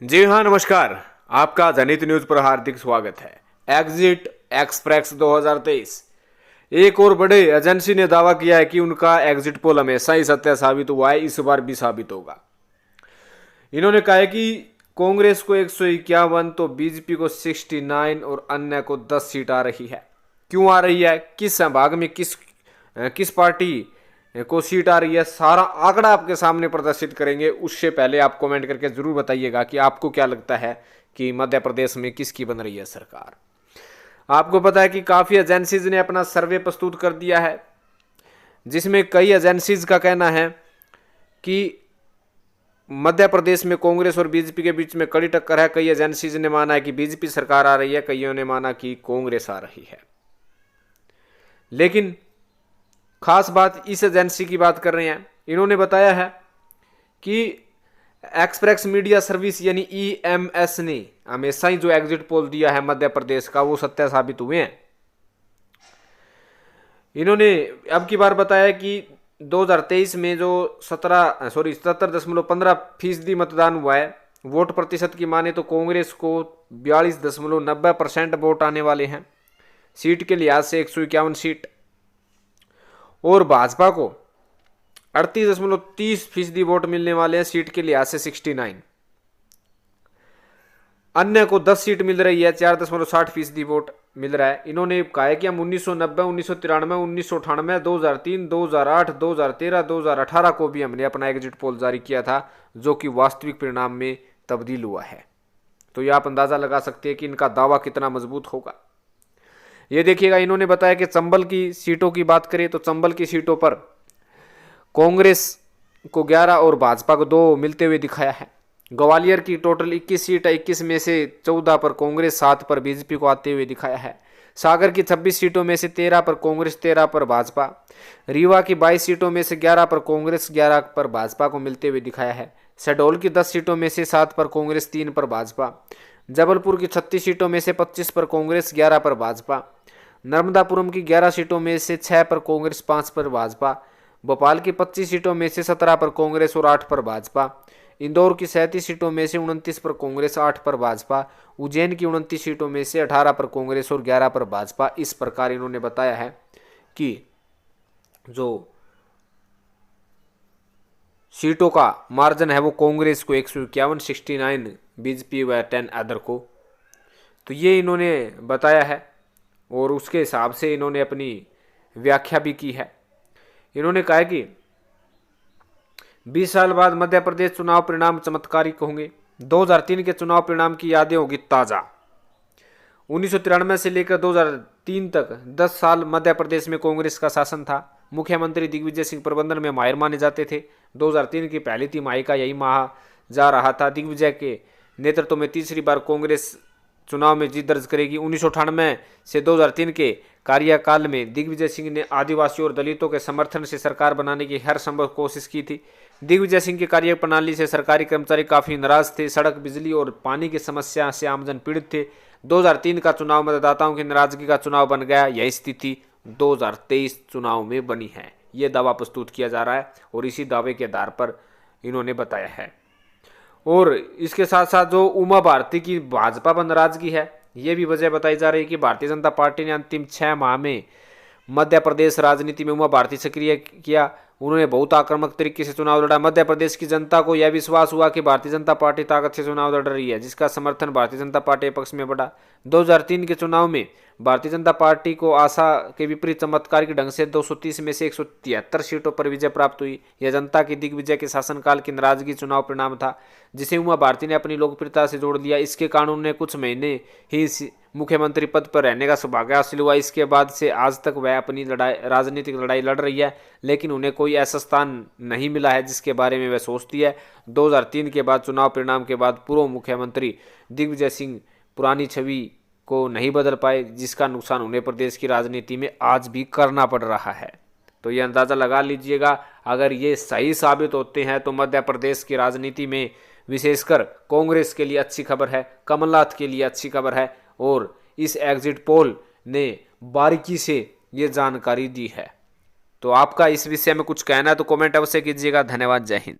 जी हाँ, नमस्कार। आपका जनित न्यूज पर हार्दिक स्वागत है। एग्जिट एक्सप्रेस 2023 एक और बड़े एजेंसी ने दावा किया है कि उनका एग्जिट पोल हमेशा ही सत्य साबित हुआ है, इस बार भी साबित होगा। इन्होंने कहा है कि कांग्रेस को 151 तो बीजेपी को 69 और अन्य को 10 सीट आ रही है। क्यों आ रही है, किस संभाग में किस पार्टी को सीट आ रही है, सारा आंकड़ा आपके सामने प्रदर्शित करेंगे। उससे पहले आप कमेंट करके जरूर बताइएगा कि आपको क्या लगता है कि मध्य प्रदेश में किसकी बन रही है सरकार। आपको पता है कि काफी एजेंसीज ने अपना सर्वे प्रस्तुत कर दिया है, जिसमें कई एजेंसीज का कहना है कि मध्य प्रदेश में कांग्रेस और बीजेपी के बीच में कड़ी टक्कर है। कई एजेंसीज ने माना है कि बीजेपी सरकार आ रही है, कईयों ने माना कि कांग्रेस आ रही है। लेकिन खास बात इस एजेंसी की बात कर रहे हैं। इन्होंने बताया है कि एक्सप्रेस मीडिया सर्विस यानी ईएमएस ने हमेशा ही जो एग्जिट पोल दिया है मध्य प्रदेश का, वो सत्य साबित हुए हैं। इन्होंने अब की बार बताया कि 2023 में जो 77.15% मतदान हुआ है, वोट प्रतिशत की माने तो कांग्रेस को 42.90% वोट आने वाले हैं सीट के लिहाज से, 151 सीट, और भाजपा को 38.30% वोट मिलने वाले हैं सीट के लिहाज से, 69। अन्य को 10 सीट मिल रही है, 4.60% वोट मिल रहा है। इन्होंने कहा है कि हम 1990, 1993, 1998, 2003, 2008, 2013, 2018 को भी हमने अपना एग्जिट पोल जारी किया था, जो कि वास्तविक परिणाम में तब्दील हुआ है। तो ये आप अंदाजा लगा सकते हैं कि इनका दावा कितना मजबूत होगा। ये देखिएगा, इन्होंने बताया कि चंबल की सीटों की बात करें तो चंबल की सीटों पर कांग्रेस को 11 और भाजपा को 2 मिलते हुए दिखाया है। ग्वालियर की टोटल 21 सीट है, 21 में से 14 पर कांग्रेस, 7 पर बीजेपी को आते हुए दिखाया है। सागर की 26 सीटों में से 13 पर कांग्रेस, 13 पर भाजपा। रीवा की 22 सीटों में से 11 पर कांग्रेस, 11 पर भाजपा को मिलते हुए दिखाया है। शहडोल की 10 सीटों में से 7 पर कांग्रेस, 3 पर भाजपा। जबलपुर की 36 सीटों में से 25 पर कांग्रेस, 11 पर भाजपा। नर्मदापुरम की 11 सीटों में से 6 पर कांग्रेस, 5 पर भाजपा। भोपाल की 25 सीटों में से 17 पर कांग्रेस और 8 पर भाजपा। इंदौर की 37 सीटों में से 29 पर कांग्रेस, 8 पर भाजपा। उज्जैन की 29 सीटों में से 18 पर कांग्रेस और 11 पर भाजपा। इस प्रकार इन्होंने बताया है कि जो सीटों का मार्जिन है वो कांग्रेस को 151, 69 बीजेपी व 10 अदर को। तो ये इन्होंने बताया है और उसके हिसाब से इन्होंने अपनी व्याख्या भी की है। इन्होंने कहा कि 20 साल बाद मध्य प्रदेश चुनाव परिणाम चमत्कारिक होंगे। 2003 के चुनाव परिणाम की यादें होगी ताजा। 1993 से लेकर 2003 तक 10 साल मध्य प्रदेश में कांग्रेस का शासन था। मुख्यमंत्री दिग्विजय सिंह प्रबंधन में माहिर माने जाते थे। 2003 की पहली तिमाही का यही माह जा रहा था। दिग्विजय के नेतृत्व में तीसरी बार कांग्रेस चुनाव में जीत दर्ज करेगी। 1998 से 2003 के कार्यकाल में दिग्विजय सिंह ने आदिवासियों और दलितों के समर्थन से सरकार बनाने की हर संभव कोशिश की थी। दिग्विजय सिंह की कार्य प्रणाली से सरकारी कर्मचारी काफी नाराज थे। सड़क, बिजली और पानी की समस्या से आमजन पीड़ित थे। 2003 का चुनाव मतदाताओं की नाराजगी का चुनाव बन गया। यही स्थिति 2023 चुनाव में बनी है। यह दावा प्रस्तुत किया जा रहा है और इसी दावे के आधार पर इन्होंने बताया है। और इसके साथ साथ जो उमा भारती की भाजपा पर नाराजगी है, ये भी वजह बताई जा रही है कि भारतीय जनता पार्टी ने अंतिम 6 माह में मध्य प्रदेश राजनीति में उमा भारती सक्रिय किया। उन्होंने बहुत आक्रामक तरीके से चुनाव लड़ा। मध्य प्रदेश की जनता को यह विश्वास हुआ कि भारतीय जनता पार्टी ताकत से चुनाव लड़ रही है, जिसका समर्थन भारतीय जनता पार्टी के पक्ष में बढ़ा। 2003 के चुनाव में भारतीय जनता पार्टी को आशा के विपरीत चमत्कारिक ढंग से 230 में से 173 सीटों पर विजय प्राप्त हुई। यह जनता की दिग्विजय के शासनकाल की नाराजगी चुनाव परिणाम था, जिसे उमा भारती ने अपनी लोकप्रियता से जोड़ दिया। इसके कारण उन्हें कुछ महीने ही मुख्यमंत्री पद पर रहने का सौभाग्य हासिल हुआ। इसके बाद से आज तक वह अपनी राजनीतिक लड़ाई लड़ रही है, लेकिन उन्हें कोई ऐसा स्थान नहीं मिला है जिसके बारे में वह सोचती है। 2003 के बाद चुनाव परिणाम के बाद पूर्व मुख्यमंत्री दिग्विजय सिंह पुरानी छवि को नहीं बदल पाए, जिसका नुकसान उन्हें प्रदेश की राजनीति में आज भी करना पड़ रहा है। तो ये अंदाजा लगा लीजिएगा, अगर ये सही साबित होते हैं तो मध्य प्रदेश की राजनीति में विशेषकर कांग्रेस के लिए अच्छी खबर है, कमलनाथ के लिए अच्छी खबर है। और इस एग्जिट पोल ने बारीकी से ये जानकारी दी है। तो आपका इस विषय में कुछ कहना है तो कमेंट अवश्य कीजिएगा। धन्यवाद। जय हिंद।